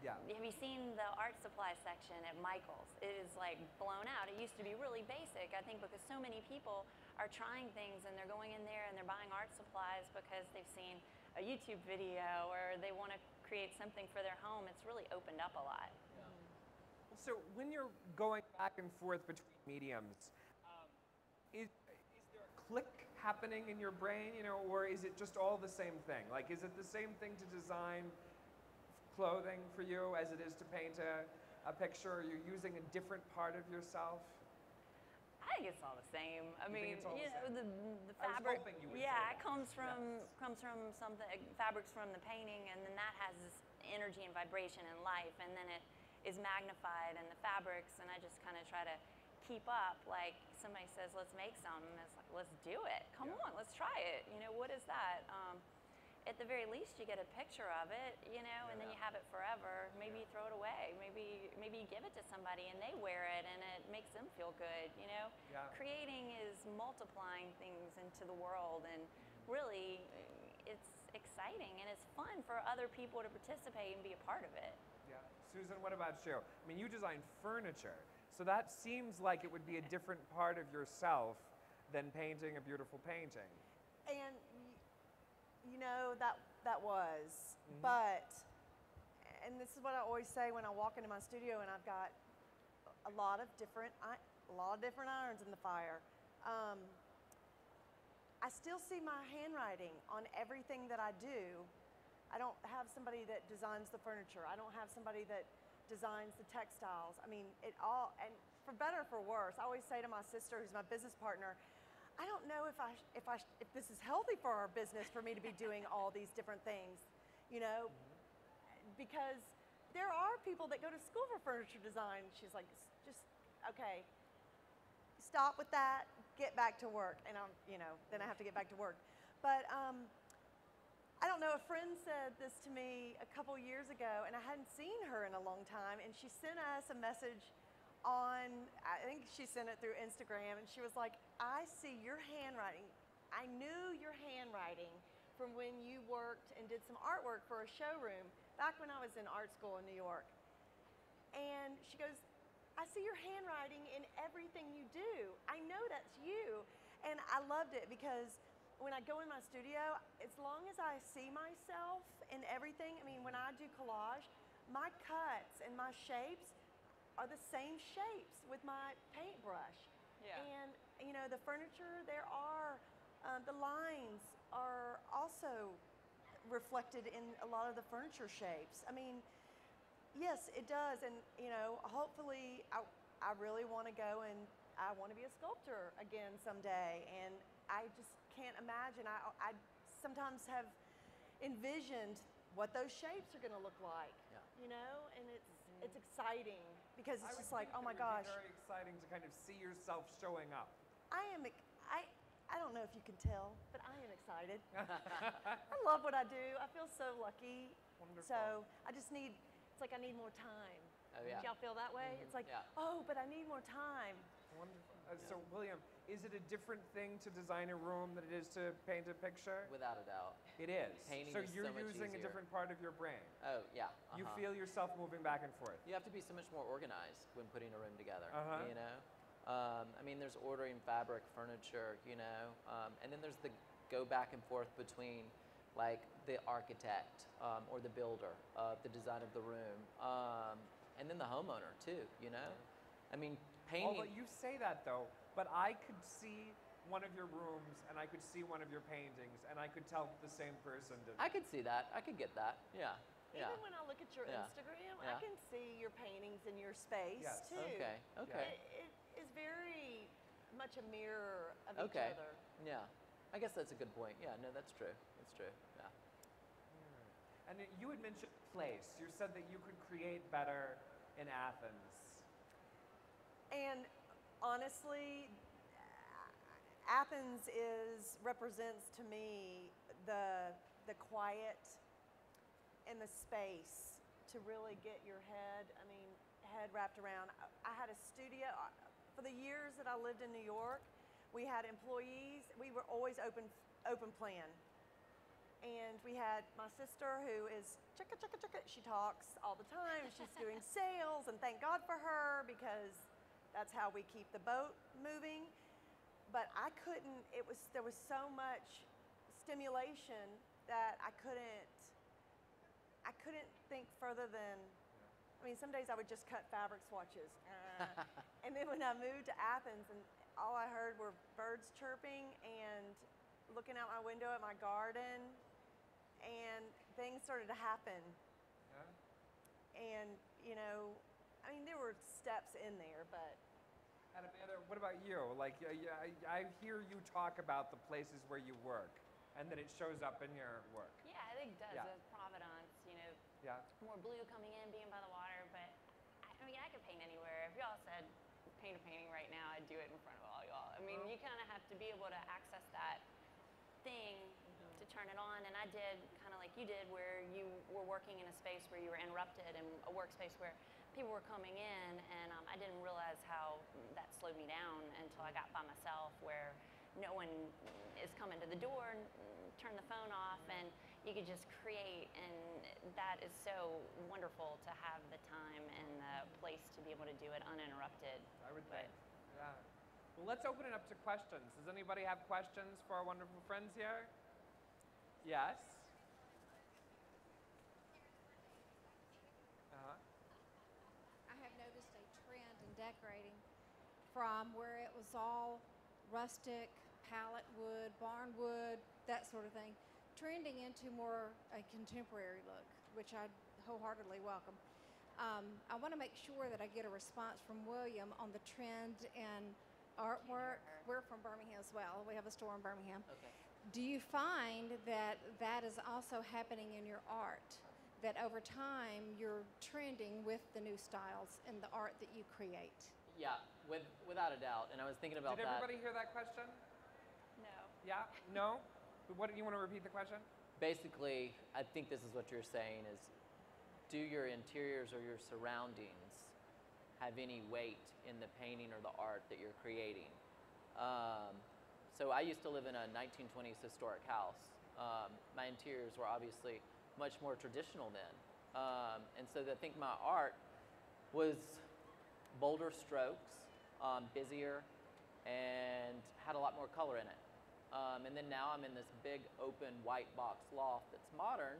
have you seen the art supply section at Michael's? It is like blown out. It used to be really basic, I think, because so many people are trying things and they're going in there and they're buying art supplies because they've seen a YouTube video or they want to create something for their home. It's really opened up a lot. So when you're going back and forth between mediums, is there a click happening in your brain, you know, or is it just all the same thing? Like, is it the same thing to design clothing for you as it is to paint a picture? Or you're using a different part of yourself? I think it's all the same. I mean, it's all you know, the the I was fabric. hoping you would Yeah, say it that. comes from something. Fabrics from the painting, and then that has this energy and vibration and life, and then it is magnified in the fabrics. And I just kind of try to keep up. Like somebody says, "Let's make something." It's like, let's do it. Come on, let's try it. You know, what is that? At the very least, you get a picture of it, you know, and then you have it forever. Maybe you throw it away. Maybe you give it to somebody and they wear it and it makes them feel good, you know. Creating is multiplying things into the world, and really it's exciting and it's fun for other people to participate and be a part of it. Yeah. Susan, what about you? I mean, you design furniture, so that seems like it would be a different part of yourself than painting a beautiful painting. And you know, that was, but, and this is what I always say when I walk into my studio and I've got a lot of different irons in the fire. I still see my handwriting on everything that I do. I don't have somebody that designs the furniture. I don't have somebody that designs the textiles. I mean, it all, and for better or for worse, I always say to my sister, who's my business partner, I don't know if this is healthy for our business for me to be doing all these different things, you know, because there are people that go to school for furniture design. She's like, just, okay, stop with that, get back to work. And I'm, you know, then I have to get back to work. But I don't know, a friend said this to me a couple years ago, and I hadn't seen her in a long time, and she sent us a message on, I think she sent it through Instagram, and she was like, I see your handwriting. I knew your handwriting from when you worked and did some artwork for a showroom back when I was in art school in New York. And she goes, I see your handwriting in everything you do. I know that's you. And I loved it because when I go in my studio, as long as I see myself in everything, I mean, when I do collage, my cuts and my shapes are the same shapes with my paintbrush. Yeah. And, you know, the furniture, the lines are also reflected in a lot of the furniture shapes. I mean, yes, it does. And, you know, hopefully I really want to go and I want to be a sculptor again someday. And I just can't imagine. I sometimes have envisioned what those shapes are going to look like, you know, and it's exciting because it's just like, oh my gosh. It would be very exciting to kind of see yourself showing up. I don't know if you can tell, but I am excited. I love what I do. I feel so lucky. Wonderful. So I just need, it's like I need more time. Oh, yeah. Do y'all feel that way? It's like, oh, but I need more time. Wonderful. So, William, is it a different thing to design a room than it is to paint a picture? Without a doubt. It is. Painting so is you're so much using a easier. different part of your brain. Oh, yeah. You feel yourself moving back and forth. You have to be so much more organized when putting a room together, Uh-huh. you know? I mean, there's ordering fabric, furniture, you know, and then there's the go back and forth between like the architect or the builder, the design of the room, and then the homeowner too, you know? I mean, painting. Although you say that though, but I could see one of your rooms and I could see one of your paintings and I could tell the same person did. I could see that. I could get that. Yeah. Yeah. Even when I look at your Instagram, I Yeah. can see your paintings in your space Yes. too. Okay. Okay. It is very much a mirror of Okay. each other. Yeah. I guess that's a good point. Yeah. No, that's true. That's true. Yeah. And you had mentioned place. You said that you could create better in Athens. And honestly, Athens represents to me the quiet and the space to really get your head wrapped around. I had a studio for the years that I lived in New York. We had employees. We were always open plan. And we had my sister who is chicka chicka chicka. She talks all the time. She's doing sales, and thank God for her because that's how we keep the boat moving. But I couldn't. There was so much stimulation that I couldn't think further than. I mean, some days I would just cut fabric swatches. And then when I moved to Athens, and all I heard were birds chirping and looking out my window at my garden, and things started to happen. Yeah. And, you know, I mean, there were steps in there, but. And Amanda, what about you? Like, I hear you talk about the places where you work, and then it shows up in your work. Yeah, I think it does. Yeah. Providence, you know, Yeah. more blue coming in, being by the water. But I mean, I could paint anywhere. If y'all said paint a painting right now, I'd do it in front of all y'all. I mean, you kind of have to be able to access that thing to turn it on. And I did kind of like you did, where you were working in a space where you were interrupted, and a workspace where people were coming in, and I didn't realize how that slowed me down until I got by myself, where no one is coming to the door, and turn the phone off, and you could just create. And that is so wonderful to have the time and the place to be able to do it uninterrupted. I would think. Yeah. Well, let's open it up to questions. Does anybody have questions for our wonderful friends here? Yes. I have noticed a trend in decorating from where it was all rustic, pallet wood, barn wood, that sort of thing, trending into more a contemporary look, which I wholeheartedly welcome. I want to make sure that I get a response from William on the trend in artwork. We're from Birmingham as well. We have a store in Birmingham. Okay. Do you find that that is also happening in your art? That over time you're trending with the new styles in the art that you create? Yeah, without a doubt. And I was thinking about Did that. everybody hear that question? No. Yeah? No? What, you want to repeat the question? Basically, I think this is what you're saying is, do your interiors or your surroundings have any weight in the painting or the art that you're creating? So I used to live in a 1920s historic house. My interiors were obviously much more traditional then. And so I think my art was bolder strokes, busier, and had a lot more color in it. And then now I'm in this big open white box loft that's modern,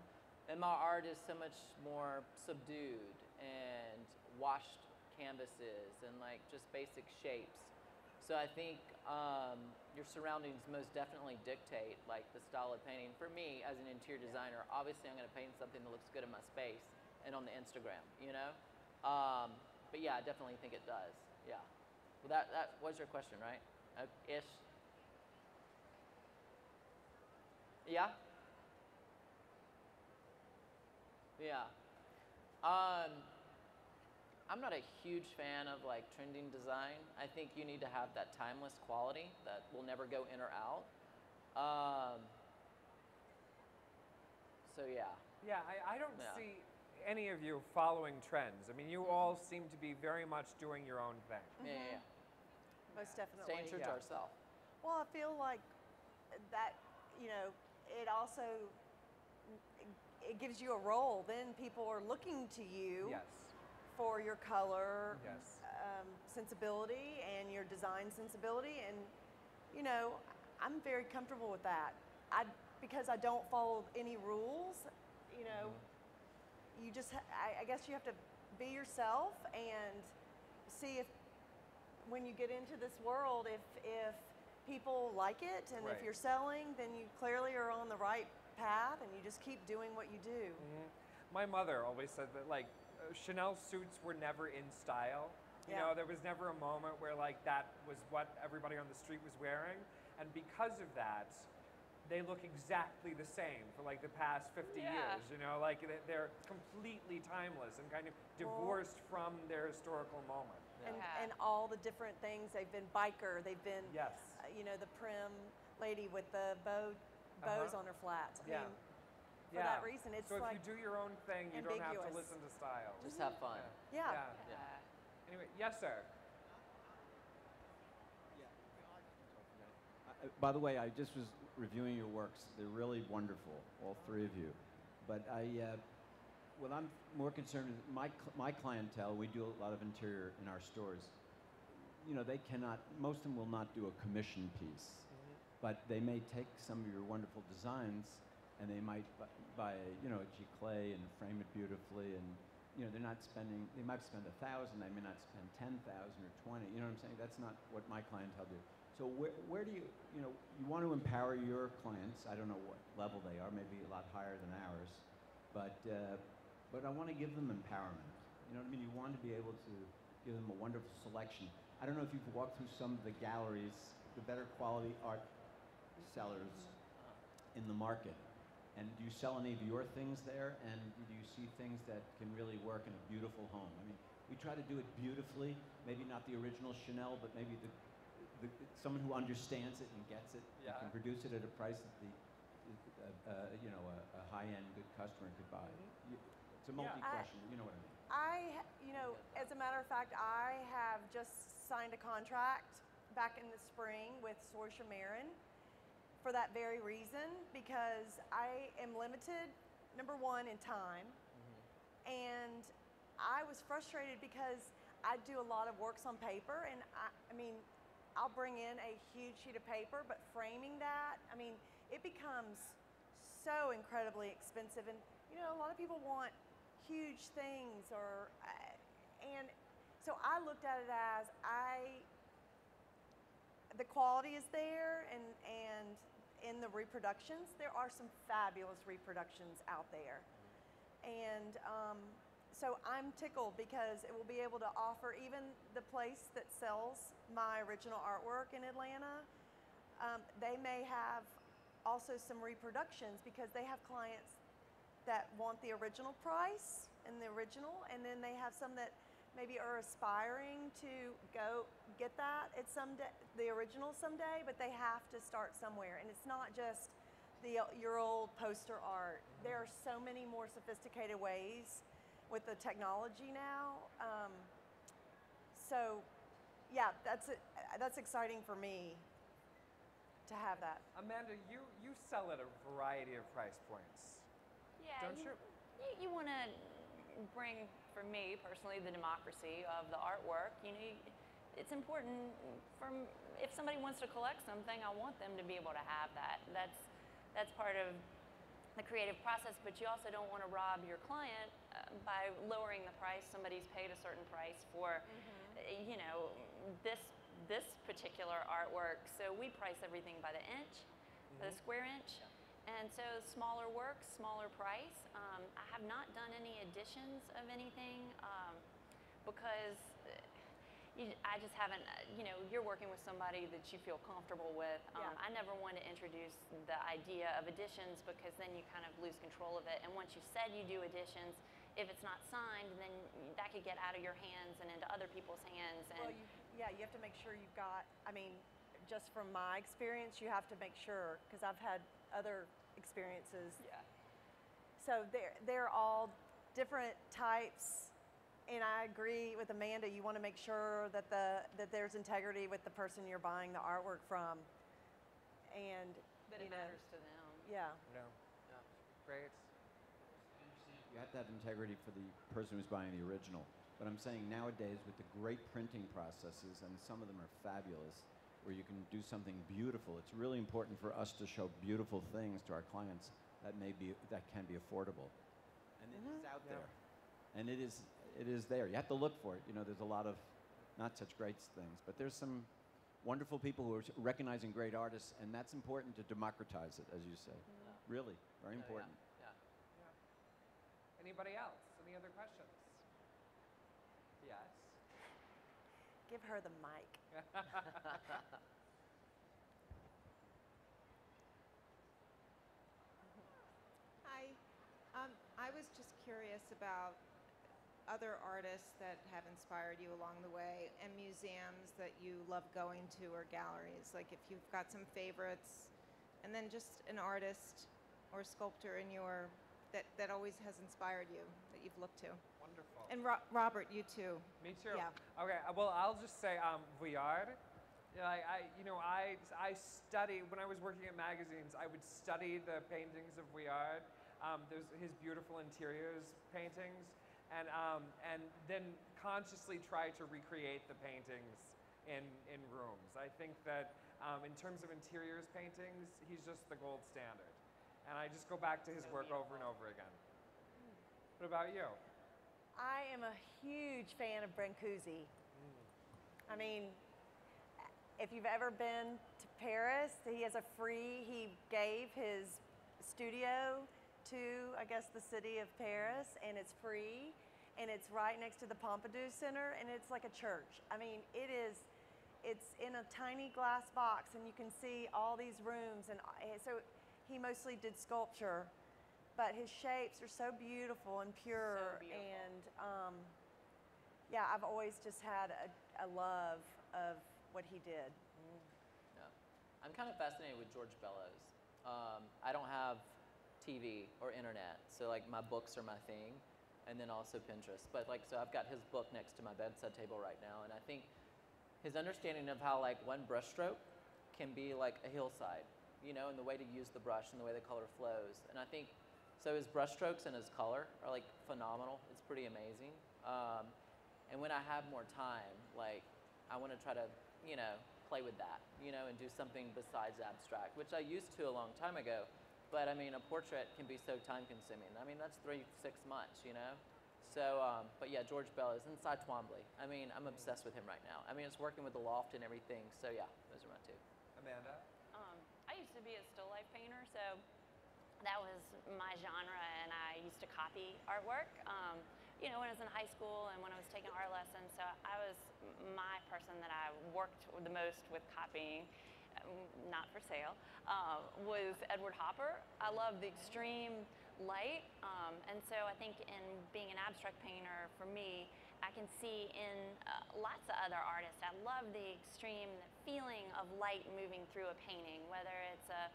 and my art is so much more subdued and washed canvases and like just basic shapes. So I think your surroundings most definitely dictate like the style of painting. For me, as an interior designer, obviously I'm going to paint something that looks good in my space and on the Instagram, you know? But yeah, I definitely think it does, yeah. Well, that was your question, right? Ish? Yeah? Yeah. I'm not a huge fan of like trending design. I think you need to have that timeless quality that will never go in or out. So yeah. Yeah, I don't Yeah. see any of you following trends. I mean, you all seem to be very much doing your own thing. Yeah. Most definitely. Staying true to ourselves. Well, I feel like that, you know, it also, it gives you a role. Then people are looking to you Yes. for your color Yes. sensibility and your design sensibility. And, you know, I'm very comfortable with that. Because I don't follow any rules, you know, you just, I guess you have to be yourself and see if, when you get into this world, if people like it and Right. if you're selling, then you clearly are on the right path and you just keep doing what you do. My mother always said that like Chanel suits were never in style. You Yeah. know, there was never a moment where like that was what everybody on the street was wearing. And because of that, they look exactly the same for like the past 50 Yeah. years, you know, like they're completely timeless and kind of divorced from their historical moment. And, Yeah. and all the different things, they've been biker, they've been, Yes. you know, the prim lady with the bows on her flats. I Yeah. mean, for that reason, it's so if like, you do your own thing, you don't have to ambiguous. listen to style. Just have fun. yeah. Yeah. Anyway, yes, sir. By the way, I just was reviewing your works. They're really wonderful, all three of you. But what I'm more concerned with, my clientele, we do a lot of interior in our stores. You know, they cannot, most of them will not do a commission piece, but they may take some of your wonderful designs and they might buy a, you know, a giclée and frame it beautifully, and you know, they're not spending, they might spend $1,000, they may not spend 10,000 or 20, you know what I'm saying? That's not what my clientele do. So where do you, you know, you want to empower your clients, I don't know what level they are, maybe a lot higher than ours, but I want to give them empowerment. You know what I mean? You want to be able to give them a wonderful selection. I don't know if you've walked through some of the galleries, the better quality art sellers in the market. And do you sell any of your things there? And do you see things that can really work in a beautiful home? I mean, we try to do it beautifully, maybe not the original Chanel, but maybe someone who understands it and gets it, and can produce it at a price that you know, a high-end good customer could buy. It's a multi-question, you know what I mean. You know, as a matter of fact, I have just signed a contract back in the spring with Saoirse Marin for that very reason, because I am limited, number one, in time, and I was frustrated because I do a lot of works on paper, and I mean, I'll bring in a huge sheet of paper, but framing that, I mean, it becomes so incredibly expensive. And, you know, a lot of people want huge things and so I looked at it as the quality is there, and in the reproductions, there are some fabulous reproductions out there. And so I'm tickled because it will be able to offer even the place that sells my original artwork in Atlanta. They may have also some reproductions because they have clients that want the original price and the original, and then they have some that maybe are aspiring to go get that at the original someday, but they have to start somewhere. And it's not just your old poster art. There are so many more sophisticated ways with the technology now. So yeah, that's exciting for me to have that. Amanda, you sell at a variety of price points. Yeah, Don't you? You want to bring, for me personally, the democracy of the artwork. You know, it's important if somebody wants to collect something, I want them to be able to have that. That's part of the creative process, but you also don't want to rob your client by lowering the price. Somebody's paid a certain price for, you know, this particular artwork. So we price everything by the inch, by the square inch. And so smaller work, smaller price. I have not done any additions of anything because I just haven't, you know, you're working with somebody that you feel comfortable with. I never want to introduce the idea of additions because then you kind of lose control of it. And once you said you do additions, if it's not signed, then that could get out of your hands and into other people's hands. And well, you have to make sure you've got, I mean, just from my experience, you have to make sure, because I've had other experiences. Yeah. So they're all different types, and I agree with Amanda. You want to make sure that that there's integrity with the person you're buying the artwork from, and that it matters to them. Yeah. Yeah. Great. You have to have integrity for the person who's buying the original. But I'm saying nowadays with the great printing processes, and some of them are fabulous, where you can do something beautiful. It's really important for us to show beautiful things to our clients that can be affordable. And it is out there. And it is there. You have to look for it. You know, there's a lot of not such great things, but there's some wonderful people who are recognizing great artists, and that's important to democratize it, as you say. Really, very important. Anybody else? Any other questions? Yes. Give her the mic. Hi. I was just curious about other artists that have inspired you along the way and museums that you love going to or galleries. Like if you've got some favorites, and then just an artist or sculptor in your that always has inspired you that you've looked to. Wonderful. And Robert, you too. Me too. Yeah. Okay. Well, I'll just say HeART. Yeah, I study when I was working at magazines. I would study the paintings of HeART. There's his beautiful interiors paintings, and then consciously try to recreate the paintings in rooms. I think that in terms of interiors paintings, he's just the gold standard. And I just go back to his work over and over again. What about you? I am a huge fan of Brancusi. I mean, if you've ever been to Paris, he gave his studio to, I guess, the city of Paris, and it's free, and it's right next to the Pompidou Center, and it's like a church. I mean, it's in a tiny glass box, and you can see all these rooms, and so he mostly did sculpture, but his shapes are so beautiful and pure. So beautiful. And yeah, I've always just had a love of what he did. Yeah. I'm kind of fascinated with George Bellows. I don't have TV or internet, so like my books are my thing, and then also Pinterest. But like, so I've got his book next to my bedside table right now, and I think his understanding of how like one brushstroke can be like a hillside, you know, and the way to use the brush and the way the color flows. And I think, so his brushstrokes and his color are like phenomenal. It's pretty amazing. And when I have more time, like I want to try to, you know, play with that, you know, and do something besides abstract, which I used to a long time ago. But I mean, a portrait can be so time consuming. I mean, that's 3-6 months, you know? So, but yeah, George Bellows and Cy Twombly. I mean, I'm obsessed with him right now. I mean, it's working with the loft and everything. So yeah, those are my two. Amanda? I used to be a still life painter, so that was my genre, and I used to copy artwork. You know, when I was in high school and when I was taking art lessons, so I was my person that I worked the most with copying, not for sale, was Edward Hopper. I love the extreme light, and so I think in being an abstract painter, for me, I can see in lots of other artists. I love the extreme feeling of light moving through a painting, whether it's a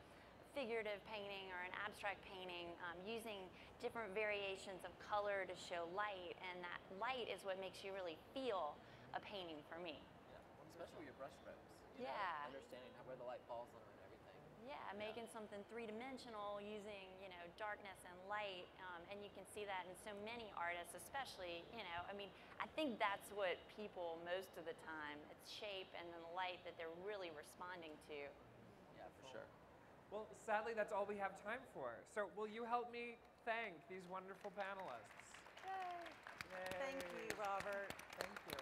figurative painting or an abstract painting, using different variations of color to show light, and that light is what makes you really feel a painting for me. Yeah, especially with your brush strokes. Yeah. Understanding where the light falls on them and everything. Yeah, making something three-dimensional using, you know, darkness and light, and you can see that in so many artists, especially, you know, I mean, I think that's what people, most of the time, it's shape and then the light that they're really responding to. Yeah, for sure. Well, sadly, that's all we have time for. So will you help me thank these wonderful panelists? Yay. Thank you, Robert. Thank you.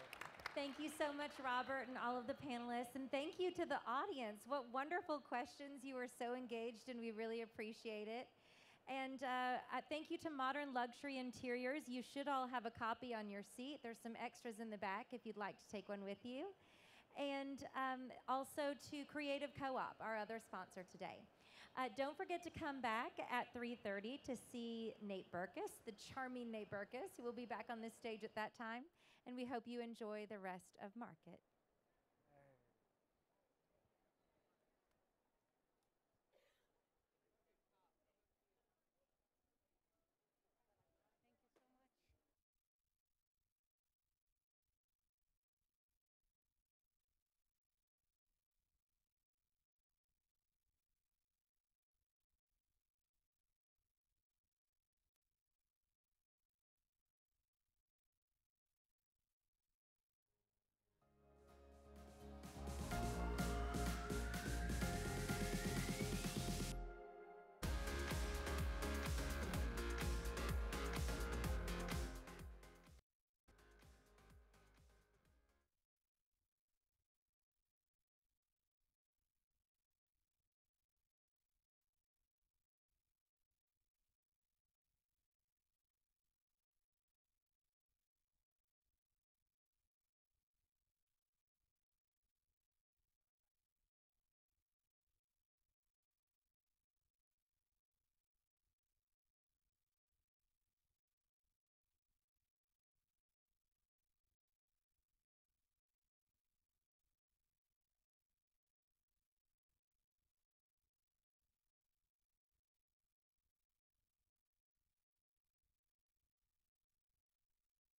Thank you so much, Robert, and all of the panelists. And thank you to the audience. What wonderful questions. You were so engaged, and we really appreciate it. And thank you to Modern Luxury Interiors. You should all have a copy on your seat. There's some extras in the back if you'd like to take one with you. And also to Creative Co-op, our other sponsor today. Don't forget to come back at 3:30 to see Nate Berkus, the charming Nate Berkus, who will be back on this stage at that time. And we hope you enjoy the rest of Market.